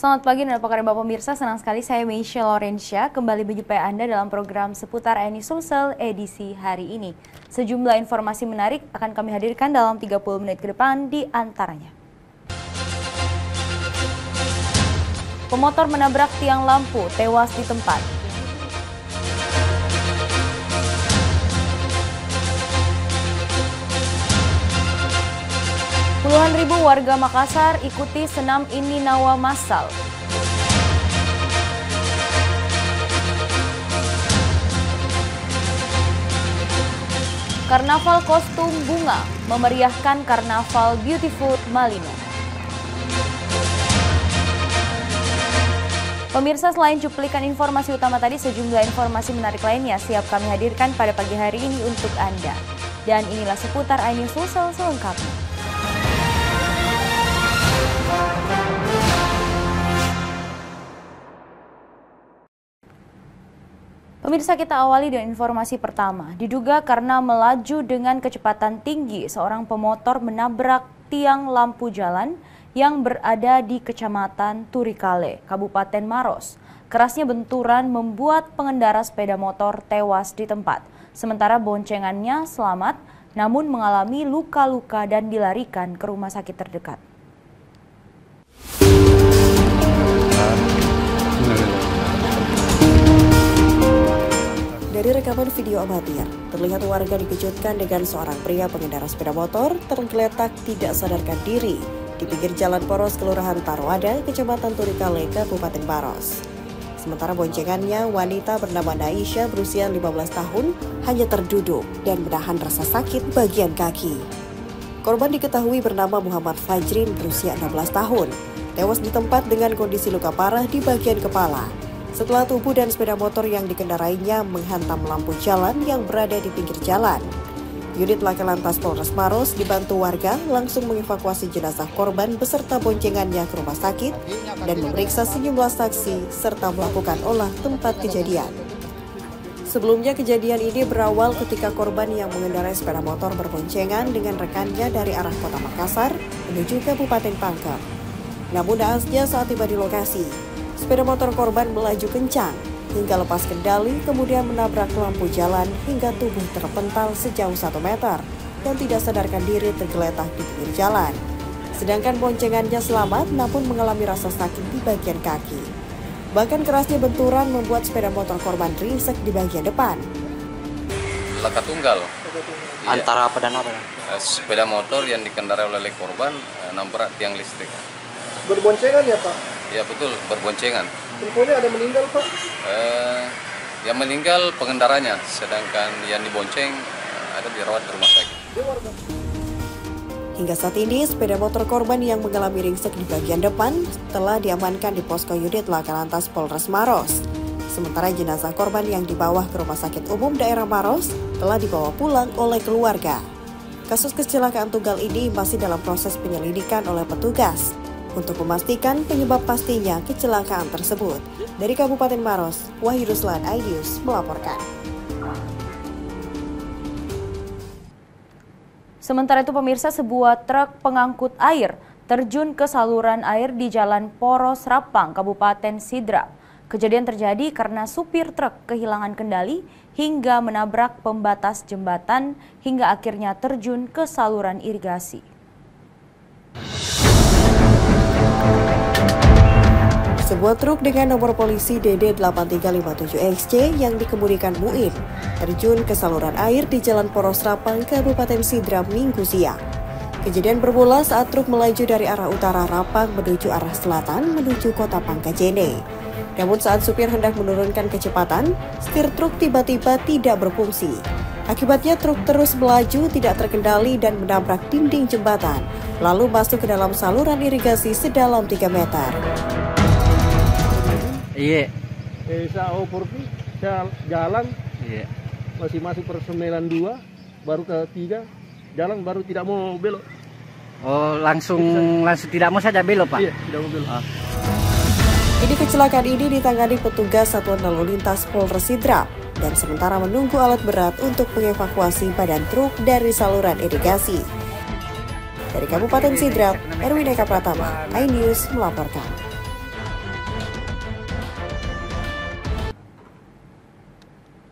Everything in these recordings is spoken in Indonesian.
Selamat pagi dan apa kabar Bapak pemirsa, senang sekali saya Michelle Lorencia kembali menjumpai Anda dalam program seputar ANI Sulsel edisi hari ini. Sejumlah informasi menarik akan kami hadirkan dalam 30 menit ke depan di antaranya. Pemotor menabrak tiang lampu, tewas di tempat. Puluhan ribu warga Makassar ikuti senam Ini Nawa massal. Karnaval kostum bunga memeriahkan Karnaval Beautiful Malino. Pemirsa, selain cuplikan informasi utama tadi, sejumlah informasi menarik lainnya siap kami hadirkan pada pagi hari ini untuk Anda. Dan inilah seputar ANI Sulsel selengkapnya. Pemirsa, kita awali dengan informasi pertama. Diduga karena melaju dengan kecepatan tinggi, seorang pemotor menabrak tiang lampu jalan yang berada di Kecamatan Turikale, Kabupaten Maros. Kerasnya benturan membuat pengendara sepeda motor tewas di tempat. Sementara boncengannya selamat, namun mengalami luka-luka dan dilarikan ke rumah sakit terdekat. Dari rekaman video amatir, terlihat warga dikejutkan dengan seorang pria pengendara sepeda motor tergeletak tidak sadarkan diri di pinggir jalan poros Kelurahan Tarwada, Kecamatan Turikale, Kabupaten Maros. Sementara boncengannya, wanita bernama Naisha berusia 15 tahun, hanya terduduk dan menahan rasa sakit bagian kaki. Korban diketahui bernama Muhammad Fajrin berusia 16 tahun, tewas di tempat dengan kondisi luka parah di bagian kepala. Setelah tubuh dan sepeda motor yang dikendarainya menghantam lampu jalan yang berada di pinggir jalan. Unit Laka Lantas Polres Maros dibantu warga langsung mengevakuasi jenazah korban beserta boncengannya ke rumah sakit dan memeriksa sejumlah saksi serta melakukan olah tempat kejadian. Sebelumnya kejadian ini berawal ketika korban yang mengendarai sepeda motor berboncengan dengan rekannya dari arah Kota Makassar menuju Kabupaten Pangkep. Namun naasnya saat tiba di lokasi, sepeda motor korban melaju kencang hingga lepas kendali kemudian menabrak lampu jalan hingga tubuh terpental sejauh 1 meter dan tidak sadarkan diri tergeletak di pinggir jalan. Sedangkan boncengannya selamat namun mengalami rasa sakit di bagian kaki. Bahkan kerasnya benturan membuat sepeda motor korban ringsek di bagian depan. Laka tunggal. Antara apa dan apa? Sepeda motor yang dikendarai oleh korban nabrak tiang listrik. Berboncengan ya Pak? Ya betul, berboncengan. Infonya ada meninggal Pak? Yang meninggal pengendaranya, sedangkan yang dibonceng ada dirawat di rumah sakit. Hingga saat ini, sepeda motor korban yang mengalami ringsek di bagian depan telah diamankan di posko unit Laka Lantas Polres Maros. Sementara jenazah korban yang dibawa ke Rumah Sakit Umum Daerah Maros telah dibawa pulang oleh keluarga. Kasus kecelakaan tunggal ini masih dalam proses penyelidikan oleh petugas untuk memastikan penyebab pastinya kecelakaan tersebut. Dari Kabupaten Maros, Wahyu Ruslan, iNews melaporkan. Sementara itu pemirsa, sebuah truk pengangkut air terjun ke saluran air di Jalan Poros Rapang, Kabupaten Sidrap. Kejadian terjadi karena supir truk kehilangan kendali hingga menabrak pembatas jembatan hingga akhirnya terjun ke saluran irigasi. Sebuah truk dengan nomor polisi DD8357XC yang dikemudikan Muin terjun ke saluran air di Jalan Poros Rapang, Kabupaten Sidrap Minggu siang. Kejadian bermula saat truk melaju dari arah utara Rapang menuju arah selatan menuju kota Pangkajene. Namun saat supir hendak menurunkan kecepatan, setir truk tiba-tiba tidak berfungsi. Akibatnya truk terus melaju tidak terkendali dan menabrak dinding jembatan, lalu masuk ke dalam saluran irigasi sedalam 3 meter. Iya. Saya jalan, Iya. masih masuk persemelan 2, baru ke 3, jalan baru tidak mau belok. Oh, langsung tidak mau saja belok, Pak? Iya, tidak mau belok. Ini kecelakaan ini ditangani petugas Satuan Lalu Lintas Polres Sidrap dan sementara menunggu alat berat untuk mengevakuasi badan truk dari saluran irigasi. Dari Kabupaten Sidrap, Erwin Eka Pratama, iNews melaporkan.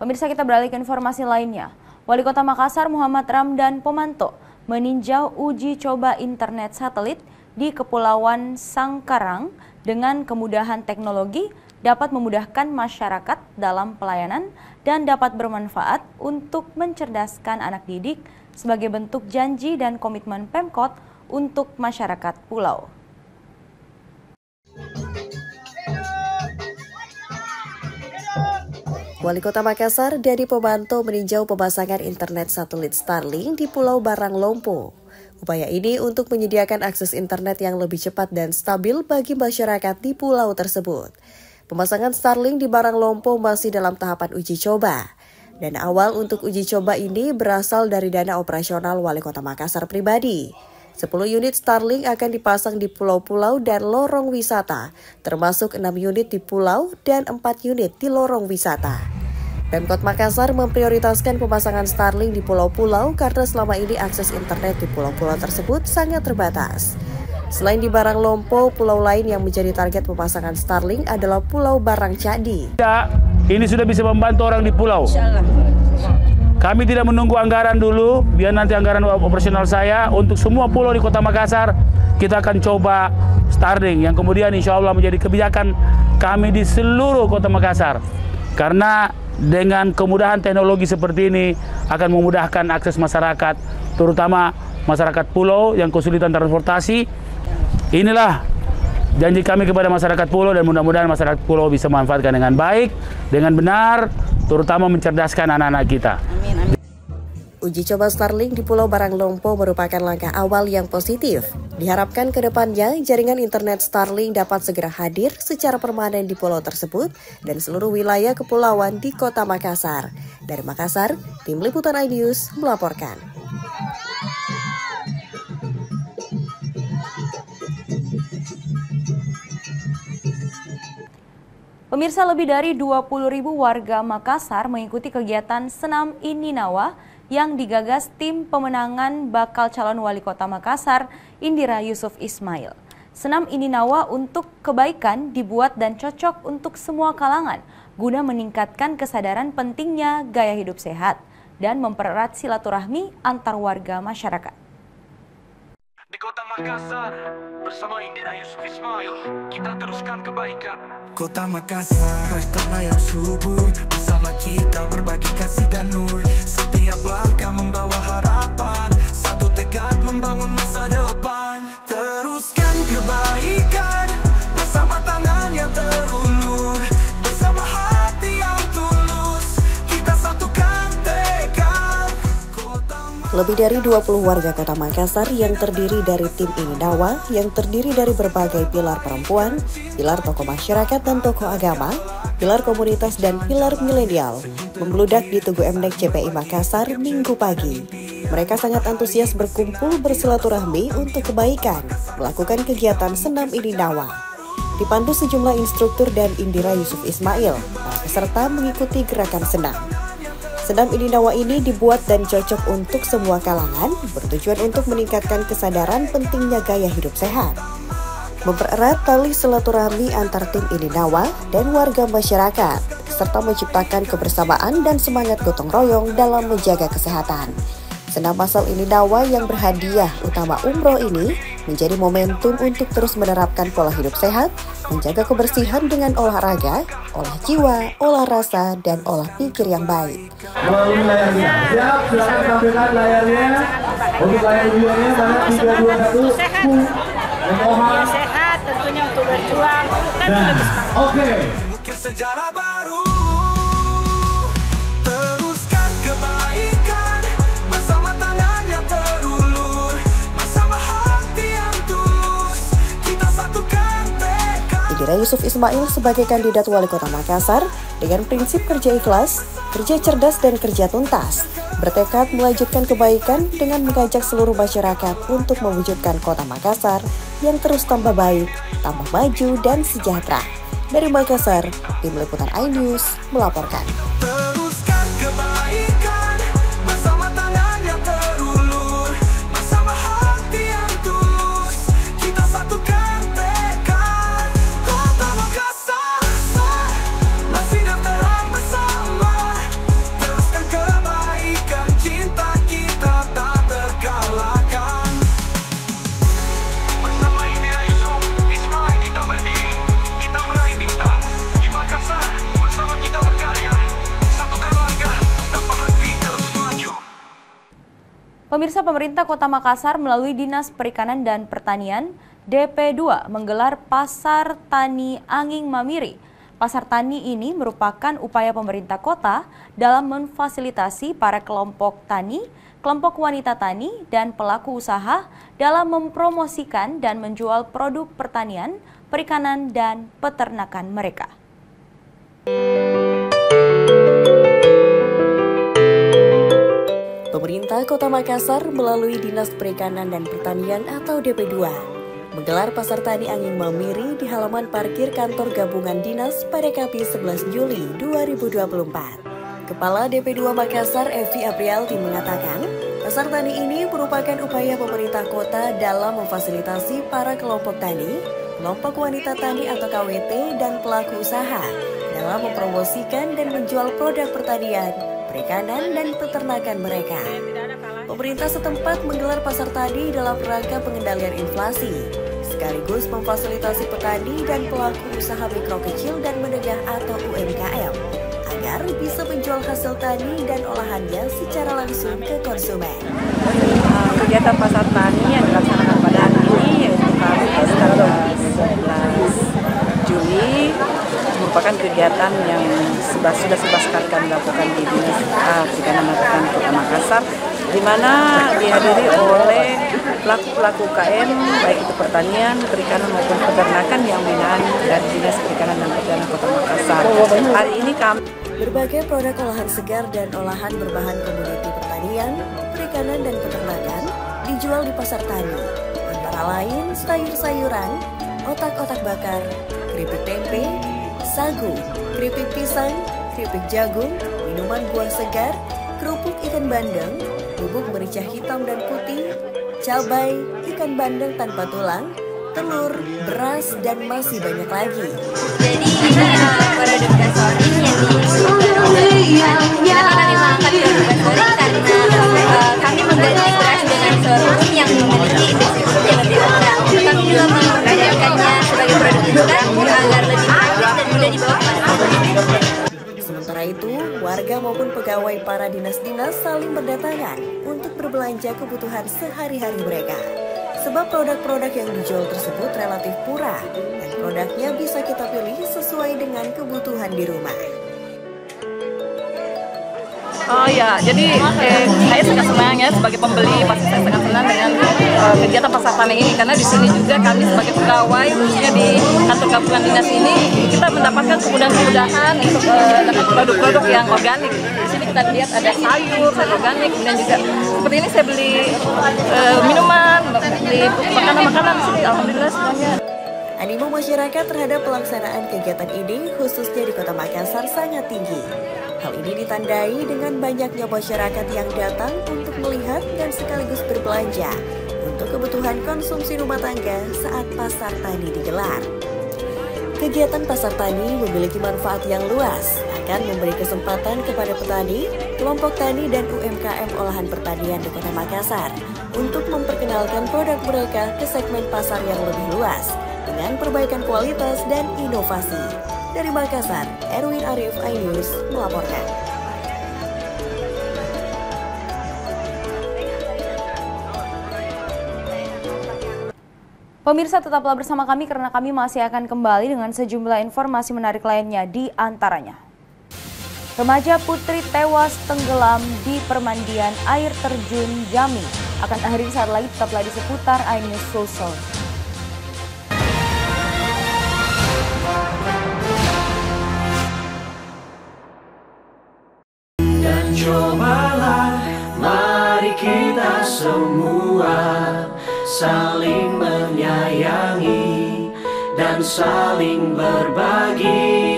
Pemirsa, kita beralih ke informasi lainnya. Wali Kota Makassar Muhammad Ramdan Pomanto meninjau uji coba internet satelit di Kepulauan Sangkarang dengan kemudahan teknologi dapat memudahkan masyarakat dalam pelayanan dan dapat bermanfaat untuk mencerdaskan anak didik sebagai bentuk janji dan komitmen Pemkot untuk masyarakat pulau. Wali Kota Makassar Dadi Pomanto meninjau pemasangan internet satelit Starlink di Pulau Barang Lompo. Upaya ini untuk menyediakan akses internet yang lebih cepat dan stabil bagi masyarakat di pulau tersebut. Pemasangan Starlink di Barang Lompo masih dalam tahapan uji coba. Dana awal untuk uji coba ini berasal dari dana operasional Wali Kota Makassar pribadi. 10 unit Starlink akan dipasang di pulau-pulau dan lorong wisata, termasuk 6 unit di pulau dan 4 unit di lorong wisata. Pemkot Makassar memprioritaskan pemasangan Starlink di pulau-pulau karena selama ini akses internet di pulau-pulau tersebut sangat terbatas. Selain di Barang Lompo, pulau lain yang menjadi target pemasangan Starlink adalah Pulau Barang Cadi. Ini sudah bisa membantu orang di pulau. Kami tidak menunggu anggaran dulu, biar nanti anggaran operasional saya untuk semua pulau di Kota Makassar, kita akan coba Starlink yang kemudian insya Allah menjadi kebijakan kami di seluruh Kota Makassar. Karena dengan kemudahan teknologi seperti ini akan memudahkan akses masyarakat, terutama masyarakat pulau yang kesulitan transportasi. Inilah janji kami kepada masyarakat pulau dan mudah-mudahan masyarakat pulau bisa memanfaatkan dengan baik, dengan benar, terutama mencerdaskan anak-anak kita. Uji coba Starlink di Pulau Barang Lompo merupakan langkah awal yang positif. Diharapkan ke depannya jaringan internet Starlink dapat segera hadir secara permanen di pulau tersebut dan seluruh wilayah kepulauan di Kota Makassar. Dari Makassar, Tim Liputan iNews melaporkan. Pemirsa, lebih dari 20.000 warga Makassar mengikuti kegiatan Senam Indinawa yang digagas tim pemenangan bakal calon wali kota Makassar, Indira Yusuf Ismail. Senam Indinawa untuk kebaikan dibuat dan cocok untuk semua kalangan guna meningkatkan kesadaran pentingnya gaya hidup sehat dan mempererat silaturahmi antar warga masyarakat. Di Kota Makassar, bersama Indira Yusuf Ismail, kita teruskan kebaikan. Kota Makassar, tanah yang subur, bersama kita berbagi kasih dan nur. Setiap langkah membawa harapan, satu tekad membangun masa depan. Teruskan kebaikan, bersama tangan yang terulur, bersama hati yang tulus, kita satukan tekad. Lebih dari 20 warga Kota Makassar yang terdiri dari tim Indinawa yang terdiri dari berbagai pilar perempuan, pilar tokoh masyarakat dan tokoh agama, pilar komunitas dan pilar milenial membludak di Tugu Emnek CPI Makassar Minggu pagi. Mereka sangat antusias berkumpul bersilaturahmi untuk kebaikan, melakukan kegiatan senam Indinawa. Dipandu sejumlah instruktur dan Indira Yusuf Ismail, para peserta mengikuti gerakan senam. Senam Indinawa ini dibuat dan cocok untuk semua kalangan, bertujuan untuk meningkatkan kesadaran pentingnya gaya hidup sehat, mempererat tali silaturahmi antar tim Indinawa dan warga masyarakat, serta menciptakan kebersamaan dan semangat gotong royong dalam menjaga kesehatan. Senam masal Indinawa yang berhadiah utama umroh ini menjadi momentum untuk terus menerapkan pola hidup sehat, menjaga kebersihan dengan olahraga, olah jiwa, olah rasa, dan olah pikir yang baik. Melalui layarnya, siap, silakan tampilkan layarnya. Untuk layar videonya, mana 3, 2, 1. Mohon sehat, tentunya untuk berjuang. dan oke. Sejarah baru, teruskan kebaikan, bersama tangan yang terulur, bersama hati yang tulus, kita satukan tekad. Indira Yusuf Ismail sebagai kandidat wali kota Makassar dengan prinsip kerja ikhlas, kerja cerdas dan kerja tuntas, bertekad melanjutkan kebaikan dengan mengajak seluruh masyarakat untuk mewujudkan kota Makassar yang terus tambah baik, tambah maju dan sejahtera. Dari Makassar, Tim Liputan iNews melaporkan. Teruskan kebaikan, bersama tangan yang terulur, bersama hati yang tulus, kita satukan tekad. Kota Makassar, masih terang bersama, Pemirsa, pemerintah Kota Makassar melalui Dinas Perikanan dan Pertanian DP2 menggelar Pasar Tani Anging Mamiri. Pasar tani ini merupakan upaya pemerintah kota dalam memfasilitasi para kelompok tani, kelompok wanita tani, dan pelaku usaha dalam mempromosikan dan menjual produk pertanian, perikanan, dan peternakan mereka. Pemerintah Kota Makassar melalui Dinas Perikanan dan Pertanian atau DP2 menggelar Pasar Tani Anging Mamiri di halaman parkir kantor gabungan dinas pada Kamis 11 Juli 2024. Kepala DP2 Makassar, Evi Aprialti, mengatakan pasar tani ini merupakan upaya pemerintah kota dalam memfasilitasi para kelompok tani, kelompok wanita tani atau KWT, dan pelaku usaha dalam mempromosikan dan menjual produk pertanian, perikanan, dan peternakan mereka. Pemerintah setempat menggelar pasar tani dalam rangka pengendalian inflasi, sekaligus memfasilitasi petani dan pelaku usaha mikro kecil dan menengah atau UMKM, agar bisa menjual hasil tani dan olahannya secara langsung ke konsumen. Kegiatan pasar tani yang dilaksanakan pada hari ini yaitu Kamis tanggal 11 Juli merupakan kegiatan yang sudah sebelas kali kami lakukan di Dinas Perikanan dan Pertanian Kota Makassar, di mana dihadiri oleh pelaku-pelaku UKM, baik itu pertanian, perikanan maupun peternakan yang binaan dari Dinas Perikanan dan Pertanian Kota Makassar. Hari ini kami berbagai produk olahan segar dan olahan berbahan komoditi pertanian, perikanan, dan peternakan dijual di pasar tani, antara lain sayur-sayuran, otak-otak bakar, keripik tempe, sagu, keripik pisang, keripik jagung, minuman buah segar, kerupuk ikan bandeng, bubuk merica hitam dan putih, cabai, ikan bandeng tanpa tulang, telur, beras, dan masih banyak lagi. Jadi ini produk gasorin yang dimakan produk gasorin karena kami mengganti beras dengan sorghum yang memiliki distribusi yang lebih rendah. Kami juga memperkenalkannya sebagai produk instan agar lebih praktis dan mudah dibawa ke masyarakat. Sementara itu, warga maupun pegawai para dinas-dinas saling berdatangan untuk berbelanja kebutuhan sehari-hari mereka. Sebab produk-produk yang dijual tersebut relatif murah dan produknya bisa kita pilih sesuai dengan kebutuhan di rumah. Oh ya, jadi saya sangat senang ya sebagai pembeli, pasti saya sangat senang dengan kegiatan pasar tani ini, karena di sini juga kami sebagai pegawai khususnya di kantor gabungan dinas ini kita mendapatkan kemudahan-kemudahan untuk produk-produk yang organik. Di sini kita lihat ada sayur organik, kemudian juga seperti ini saya beli minuman, beli makanan-makanan di sini, alhamdulillah semuanya. Animo masyarakat terhadap pelaksanaan kegiatan ini khususnya di Kota Makassar sangat tinggi. Hal ini ditandai dengan banyaknya masyarakat yang datang untuk melihat dan sekaligus berbelanja untuk kebutuhan konsumsi rumah tangga saat pasar tani digelar. Kegiatan pasar tani memiliki manfaat yang luas, akan memberi kesempatan kepada petani, kelompok tani, dan UMKM olahan pertanian di Kota Makassar untuk memperkenalkan produk mereka ke segmen pasar yang lebih luas dengan perbaikan kualitas dan inovasi. Dari Makassar, Erwin Arif, iNews melaporkan. Pemirsa, tetaplah bersama kami karena kami masih akan kembali dengan sejumlah informasi menarik lainnya, di antaranya. Remaja putri tewas tenggelam di permandian air terjun Jami. Akan hadir saat lagi, tetaplah di seputar iNews Sulsel. Dan cobalah, mari kita semua saling menyayangi dan saling berbagi,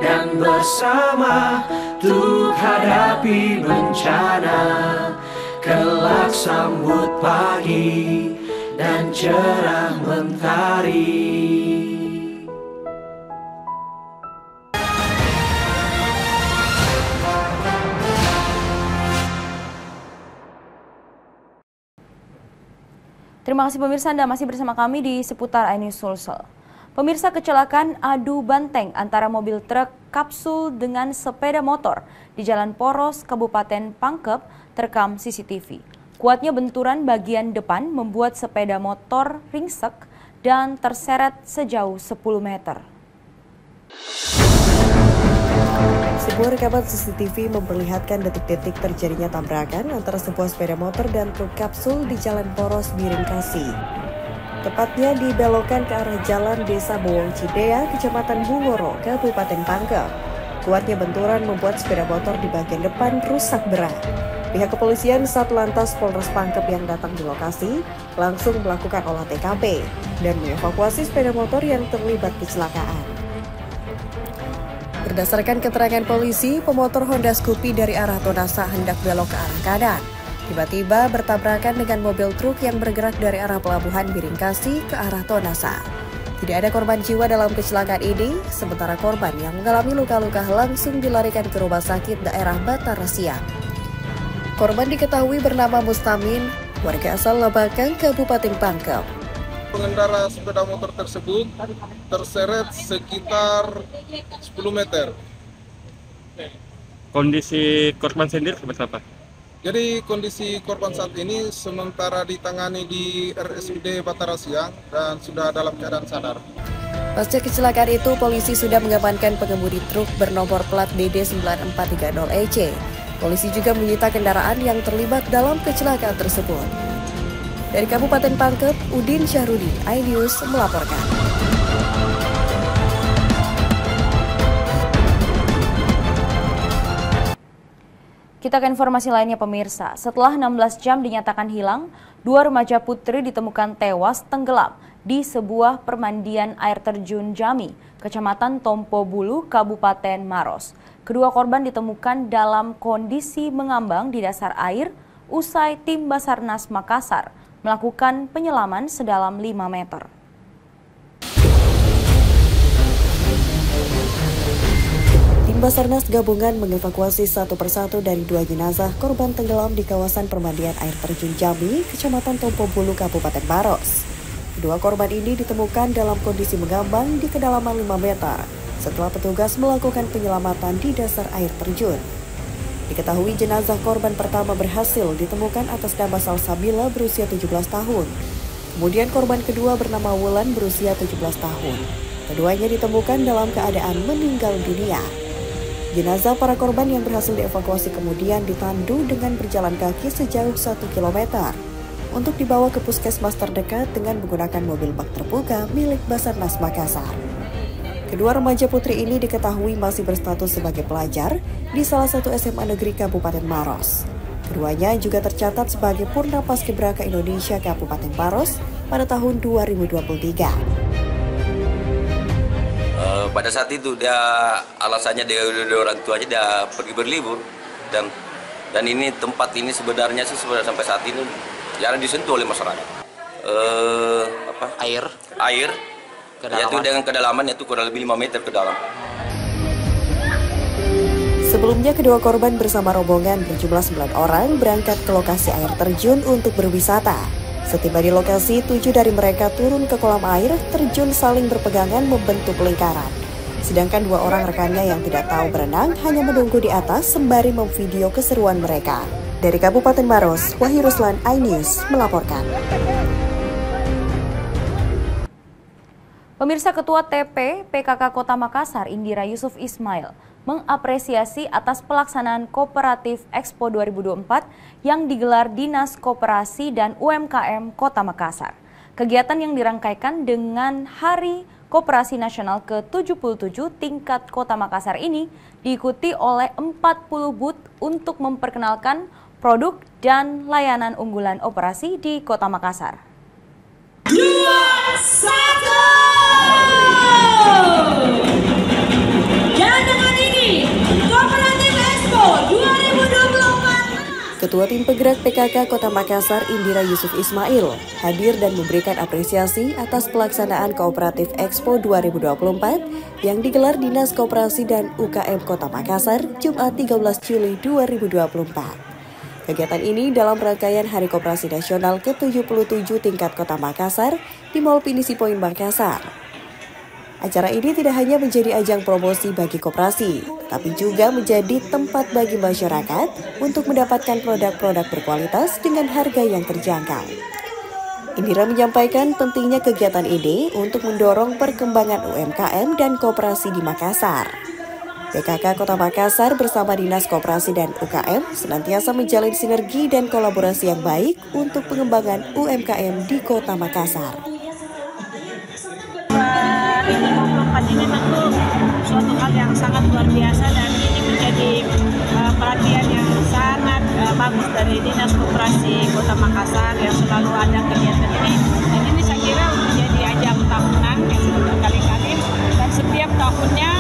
dan bersama untuk hadapi bencana, kelak sambut pagi dan cerah mentari. Terima kasih pemirsa, Anda masih bersama kami di seputar iNews Sulsel. Pemirsa, kecelakaan adu banteng antara mobil truk kapsul dengan sepeda motor di Jalan Poros, Kabupaten Pangkep terekam CCTV. Kuatnya benturan bagian depan membuat sepeda motor ringsek dan terseret sejauh 10 meter. Sebuah rekaman CCTV memperlihatkan detik-detik terjadinya tabrakan antara sebuah sepeda motor dan truk kapsul di Jalan Poros Biringkasi. Tepatnya di belokan ke arah Jalan Desa Bowong Cidea, Kecamatan Bungoro, Kabupaten Pangkep. Kuatnya benturan membuat sepeda motor di bagian depan rusak berat. Pihak kepolisian Satlantas Polres Pangkep yang datang di lokasi langsung melakukan olah TKP dan mengevakuasi sepeda motor yang terlibat kecelakaan. Berdasarkan keterangan polisi, pemotor Honda Scoopy dari arah Tonasa hendak belok ke arah kanan. Tiba-tiba bertabrakan dengan mobil truk yang bergerak dari arah Pelabuhan Biringkasi ke arah Tonasa. Tidak ada korban jiwa dalam kecelakaan ini, sementara korban yang mengalami luka-luka langsung dilarikan ke rumah sakit daerah Batara Siang. Korban diketahui bernama Mustamin, warga asal Labakang, Kabupaten Pangkep. Pengendara sepeda motor tersebut terseret sekitar 10 meter. Kondisi korban sendiri seperti apa? Jadi kondisi korban saat ini sementara ditangani di RSUD Batara Siang dan sudah dalam keadaan sadar. Pasca kecelakaan itu, polisi sudah mengamankan pengemudi truk bernomor plat DD9430EC. Polisi juga menyita kendaraan yang terlibat dalam kecelakaan tersebut. Dari Kabupaten Pangkep, Udin Syahrudin, iNews melaporkan. Kita ke informasi lainnya pemirsa. Setelah 16 jam dinyatakan hilang, 2 remaja putri ditemukan tewas tenggelam di sebuah permandian air terjun Jami, Kecamatan Tompo Bulu, Kabupaten Maros. Kedua korban ditemukan dalam kondisi mengambang di dasar air usai tim Basarnas Makassar melakukan penyelaman sedalam 5 meter. Tim Basarnas gabungan mengevakuasi satu persatu dari 2 jenazah korban tenggelam di kawasan permandian air terjun Jami, Kecamatan Tompo Bulu, Kabupaten Maros. Kedua korban ini ditemukan dalam kondisi mengambang di kedalaman 5 meter setelah petugas melakukan penyelamatan di dasar air terjun. Diketahui jenazah korban pertama berhasil ditemukan atas nama Salsabila berusia 17 tahun. Kemudian korban kedua bernama Wulan berusia 17 tahun. Keduanya ditemukan dalam keadaan meninggal dunia. Jenazah para korban yang berhasil dievakuasi kemudian ditandu dengan berjalan kaki sejauh 1 km untuk dibawa ke puskesmas terdekat dengan menggunakan mobil bak terbuka milik Basarnas Makassar. Kedua remaja putri ini diketahui masih berstatus sebagai pelajar di salah satu SMA negeri Kabupaten Maros. Keduanya juga tercatat sebagai Purna Paskibraka Indonesia Kabupaten Maros pada tahun 2023. Pada saat itu dia alasannya dia orang tuanya dia pergi berlibur dan ini tempat ini sebenarnya sampai saat ini jarang disentuh oleh masyarakat. Air. Yaitu dengan kedalaman itu kurang lebih 5 meter ke dalam. Sebelumnya kedua korban bersama rombongan berjumlah 9 orang berangkat ke lokasi air terjun untuk berwisata. Setiba di lokasi, 7 dari mereka turun ke kolam air terjun saling berpegangan membentuk lingkaran. Sedangkan 2 orang rekannya yang tidak tahu berenang hanya menunggu di atas sembari memvideo keseruan mereka. Dari Kabupaten Maros, Wahyu Ruslan, iNews melaporkan. Pemirsa, Ketua TP PKK Kota Makassar, Indira Yusuf Ismail, mengapresiasi atas pelaksanaan Kooperatif Expo 2024 yang digelar Dinas Koperasi dan UMKM Kota Makassar. Kegiatan yang dirangkaikan dengan Hari Koperasi Nasional ke-77 tingkat Kota Makassar ini diikuti oleh 40 booth untuk memperkenalkan produk dan layanan unggulan operasi di Kota Makassar. 2, 1. Dan dengan ini, Kooperatif Expo 2024. Ketua Tim Penggerak PKK Kota Makassar, Indira Yusuf Ismail, hadir dan memberikan apresiasi atas pelaksanaan Kooperatif Expo 2024 yang digelar Dinas Koperasi dan UKM Kota Makassar, Jumat 13 Juli 2024. Kegiatan ini dalam rangkaian Hari Koperasi Nasional ke-77 tingkat Kota Makassar di Mall Pinisi Point Makassar. Acara ini tidak hanya menjadi ajang promosi bagi koperasi, tapi juga menjadi tempat bagi masyarakat untuk mendapatkan produk-produk berkualitas dengan harga yang terjangkau. Indira menyampaikan pentingnya kegiatan ini untuk mendorong perkembangan UMKM dan koperasi di Makassar. PKK Kota Makassar bersama Dinas Koperasi dan UKM senantiasa menjalin sinergi dan kolaborasi yang baik untuk pengembangan UMKM di Kota Makassar. Ini tentu suatu hal yang sangat luar biasa dan ini menjadi perhatian yang sangat bagus dari Dinas Koperasi Kota Makassar yang selalu ada kegiatan ini. Dan ini saya kira menjadi ajang tahunan yang sudah berkali-kali dan setiap tahunnya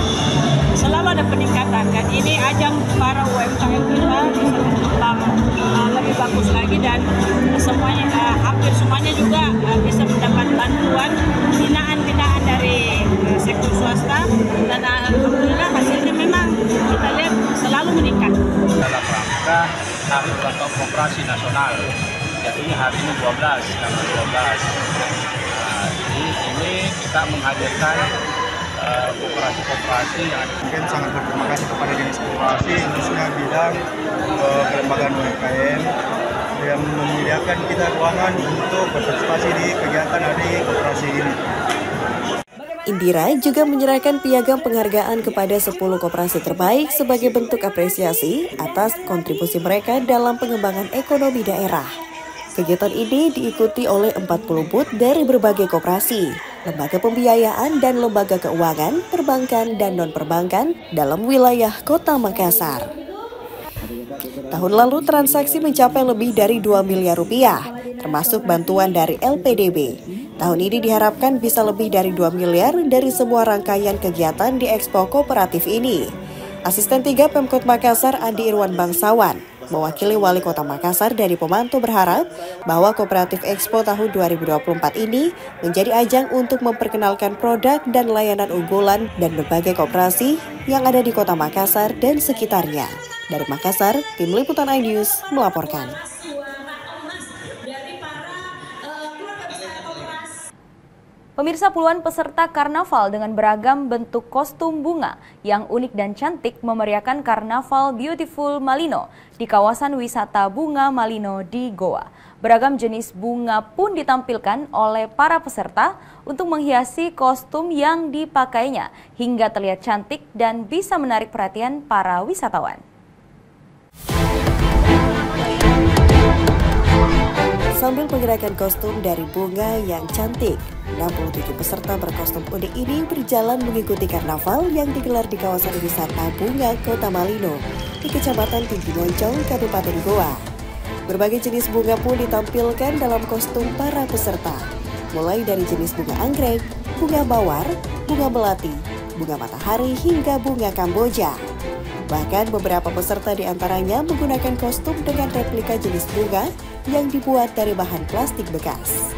selalu ada peningkatan. Dan ini ajang para UMKM kita bisa berkembang lebih bagus lagi dan semuanya hampir semuanya juga bisa mendapat bantuan binaan-binaan dari sektor swasta dan alhamdulillah hasilnya memang kita lihat selalu meningkat. Dalam rangka Hari Ulang Tahun Koperasi Nasional, jadinya hari ini 12, tanggal 12. Jadi ini kita menghadirkan koperasi-koperasi yang mungkin sangat berterima kasih kepada Dinas Koperasi khususnya bidang pengembangan UMKM yang menyediakan kita ruangan untuk berpartisipasi di kegiatan hari koperasi ini. Indira juga menyerahkan piagam penghargaan kepada 10 koperasi terbaik sebagai bentuk apresiasi atas kontribusi mereka dalam pengembangan ekonomi daerah. Kegiatan ini diikuti oleh 40 booth dari berbagai koperasi, lembaga pembiayaan dan lembaga keuangan, perbankan dan non-perbankan dalam wilayah Kota Makassar. Tahun lalu transaksi mencapai lebih dari 2 miliar rupiah, termasuk bantuan dari LPDB. Tahun ini diharapkan bisa lebih dari 2 miliar dari semua rangkaian kegiatan di Expo Kooperatif ini. Asisten 3 Pemkot Makassar Andi Irwan Bangsawan mewakili Wali Kota Makassar dari Pemanto berharap bahwa Kooperatif Expo tahun 2024 ini menjadi ajang untuk memperkenalkan produk dan layanan unggulan dan berbagai koperasi yang ada di Kota Makassar dan sekitarnya. Dari Makassar, Tim Liputan iNews melaporkan. Pemirsa, puluhan peserta karnaval dengan beragam bentuk kostum bunga yang unik dan cantik memeriahkan Karnaval Beautiful Malino di kawasan wisata Bunga Malino di Goa. Beragam jenis bunga pun ditampilkan oleh para peserta untuk menghiasi kostum yang dipakainya hingga terlihat cantik dan bisa menarik perhatian para wisatawan. Sambil menggunakan kostum dari bunga yang cantik, 67 peserta berkostum unik ini berjalan mengikuti karnaval yang digelar di kawasan wisata Bunga Kota Malino di Kecamatan Tinggi Moncong, Kabupaten Goa. Berbagai jenis bunga pun ditampilkan dalam kostum para peserta, mulai dari jenis bunga anggrek, bunga mawar, bunga melati, bunga matahari hingga bunga Kamboja. Bahkan beberapa peserta diantaranya menggunakan kostum dengan replika jenis bunga yang dibuat dari bahan plastik bekas.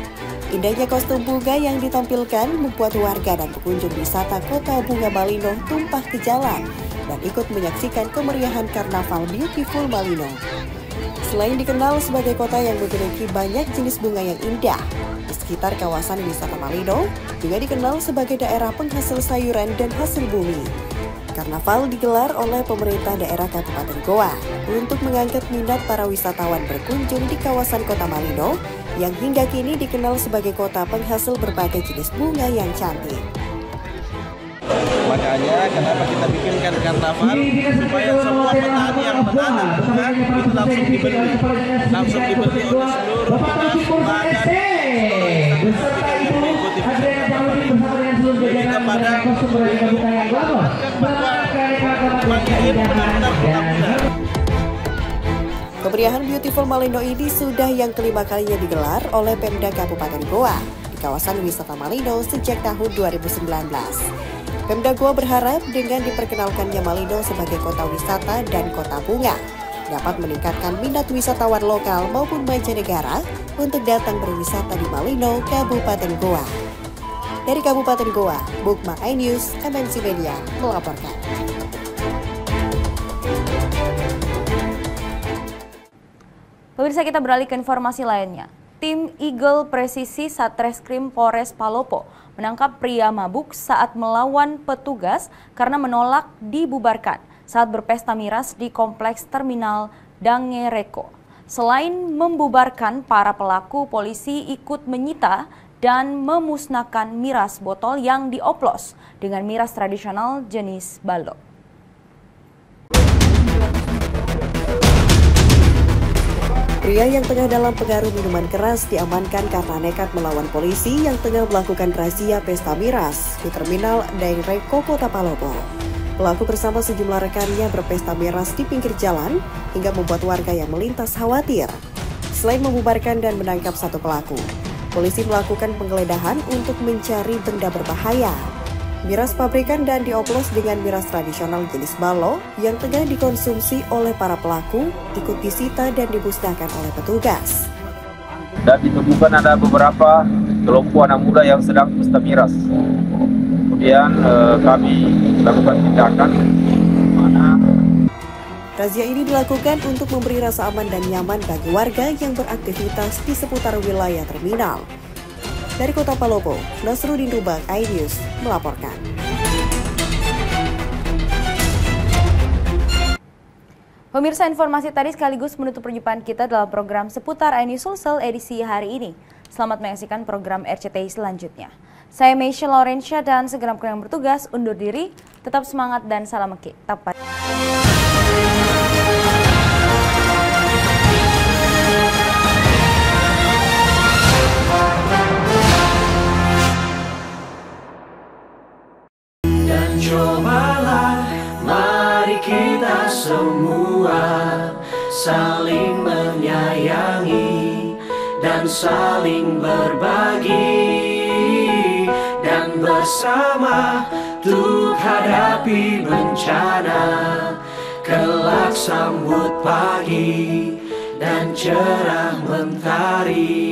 Indahnya kostum bunga yang ditampilkan membuat warga dan pengunjung wisata Kota Bunga Malino tumpah ke jalan dan ikut menyaksikan kemeriahan Karnaval Beautiful Malino. Selain dikenal sebagai kota yang memiliki banyak jenis bunga yang indah, di sekitar kawasan wisata Malino juga dikenal sebagai daerah penghasil sayuran dan hasil bumi. Karnaval digelar oleh pemerintah daerah Kabupaten Goa untuk mengangkat minat para wisatawan berkunjung di kawasan Kota Malino yang hingga kini dikenal sebagai kota penghasil berbagai jenis bunga yang cantik. Makanya kenapa kita bikinkan karnaval supaya semua petani yang menanam bunga itu langsung dibeli oleh seluruh dinas, badan, seluruh mengikuti karnaval ini. Jadi kepada Kemeriahan Beautiful Malino ini sudah yang kelima kalinya digelar oleh Pemda Kabupaten Goa di kawasan wisata Malino sejak tahun 2019. Pemda Goa berharap dengan diperkenalkannya Malino sebagai kota wisata dan kota bunga dapat meningkatkan minat wisatawan lokal maupun mancanegara untuk datang berwisata di Malino, Kabupaten Goa. Dari Kabupaten Goa, Bukma iNews, MNC Media melaporkan. Pemirsa, kita beralih ke informasi lainnya. Tim Eagle Presisi Satreskrim Polres Palopo menangkap pria mabuk saat melawan petugas karena menolak dibubarkan saat berpesta miras di kompleks terminal Dangereko. Selain membubarkan para pelaku, polisi ikut menyita dan memusnahkan miras botol yang dioplos dengan miras tradisional jenis balok. Pria yang tengah dalam pengaruh minuman keras diamankan karena nekat melawan polisi yang tengah melakukan razia pesta miras di terminal Dangereko, Kota Palopo. Pelaku bersama sejumlah rekannya berpesta miras di pinggir jalan hingga membuat warga yang melintas khawatir. Selain membubarkan dan menangkap satu pelaku, polisi melakukan penggeledahan untuk mencari benda berbahaya. Miras pabrikan dan dioplos dengan miras tradisional jenis balo yang tengah dikonsumsi oleh para pelaku ikut disita dan dimusnahkan oleh petugas. Dan ditemukan ada beberapa kelompok anak muda yang sedang pesta miras. Kemudian kami lakukan tindakan mana. Razia ini dilakukan untuk memberi rasa aman dan nyaman bagi warga yang beraktivitas di seputar wilayah terminal. Dari Kota Palopo, Nasruddin Rubak, iNews melaporkan. Pemirsa, informasi tadi sekaligus menutup perjumpaan kita dalam program seputar iNews Sulsel edisi hari ini. Selamat menyaksikan program RCTI selanjutnya. Saya Meisha Laurencia dan segenap kru yang bertugas undur diri. Tetap semangat dan salam meki. Tapat. Cobalah, mari kita semua saling menyayangi dan saling berbagi, dan bersama untuk hadapi bencana, kelak sambut pagi dan cerah mentari.